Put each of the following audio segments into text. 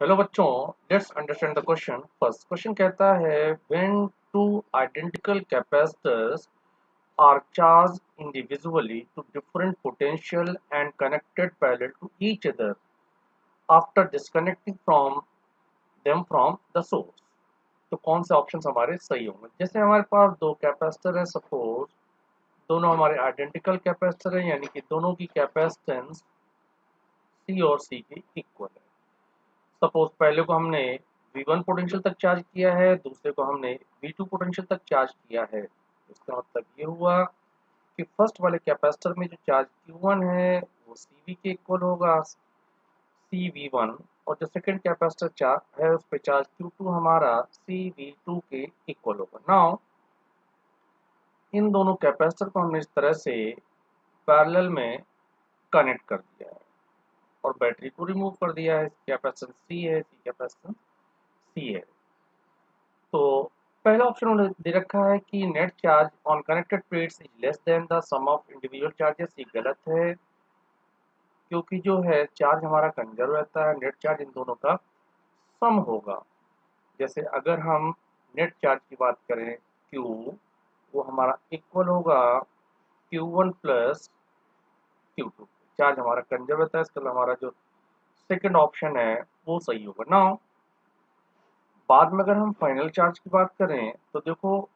Hello बच्चों, let's understand the question. First question कहता है when two identical capacitors are charged individually to different potential and connected parallel to each other after disconnecting from them from the source। तो कौन से options हमारे सही होंगे? जैसे हमारे पास दो कैपेसिटर है, सपोज दोनों हमारे आइडेंटिकल कैपेसिटर है, यानी कि दोनों की कैपेसिटेंस सी और सी की इक्वल है। सपोज पहले को हमने V1 पोटेंशियल तक चार्ज किया है, दूसरे को हमने V2 पोटेंशियल तक चार्ज किया है। इसका मतलब ये हुआ कि फर्स्ट वाले कैपेसिटर में जो चार्ज Q1 है वो CV के इक्वल होगा, CV1, और जो सेकंड कैपेसिटर चार्ज है उस पे चार्ज Q2 हमारा CV2 के इक्वल होगा। नाउ इन दोनों कैपेसिटर को हमने इस तरह से पैरेलल में कनेक्ट कर दिया है और बैटरी को रिमूव कर दिया है। कैपेसिटेंस C है, सी कैपेसिटेंस C है। तो पहला ऑप्शन उन्होंने दे रखा है कि net charge on connected plates is less than the sum of individual charges. ये गलत है, क्योंकि जो है चार्ज हमारा कंजर्व रहता है, नेट चार्ज इन दोनों का सम होगा। जैसे अगर हम नेट चार्ज की बात करें Q, वो हमारा इक्वल होगा Q1 प्लस Q2। चार्ज हमारा कंजर्व रहता है, इसके लिए हमारा जो सेकंड ऑप्शन है वो सही होगा। नाउ बाद में अगर हम फाइनल चार्ज की बात करें तो देखो,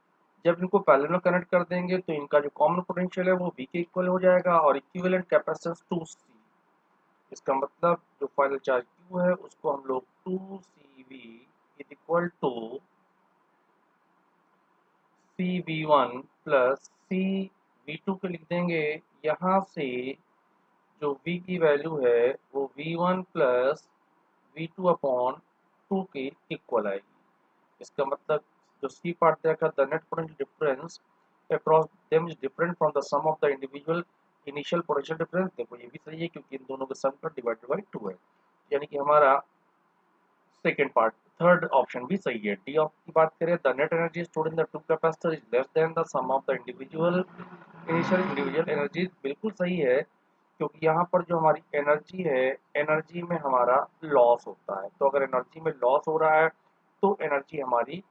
जब इनको पैरेलल में कनेक्ट कर देंगे तो इनका जो कॉमन पोटेंशियल है वो V के इक्वल हो जाएगा और इक्विवेलेंट कैपेसिटेंस 2C। इसका मतलब जो फाइनल चार्ज Q है उसको हम लोग 2CV is equal to CV1 plus CV2 के लिख देंगे। यहाँ से जो V की वैल्यू है वो V1 प्लस V2 अपॉन 2 के इक्वल आएगी। इसका मतलब जो C पार्ट देखा, the net potential difference across them is different from the sum of the individual initial potential difference. देखो ये भी सही है क्योंकि इन दोनों का सम का डिवाइडेड बाय 2 है, यानी कि हमारा सेकंड पार्ट थर्ड ऑप्शन भी सही है। डी ऑफ की बात करें, the net energy stored in the two capacitor is less than the sum of the individual energy. बिल्कुल सही है, क्योंकि यहाँ पर जो हमारी एनर्जी है, एनर्जी में हमारा लॉस होता है। तो अगर एनर्जी में लॉस हो रहा है तो एनर्जी हमारी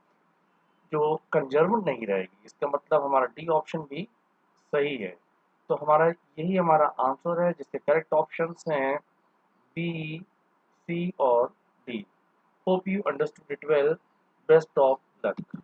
जो कंजर्व नहीं रहेगी। इसका मतलब हमारा डी ऑप्शन भी सही है। तो हमारा यही हमारा आंसर है, जिसके करेक्ट ऑप्शंस हैं बी, सी और D. Hope you understood it well. Best of luck.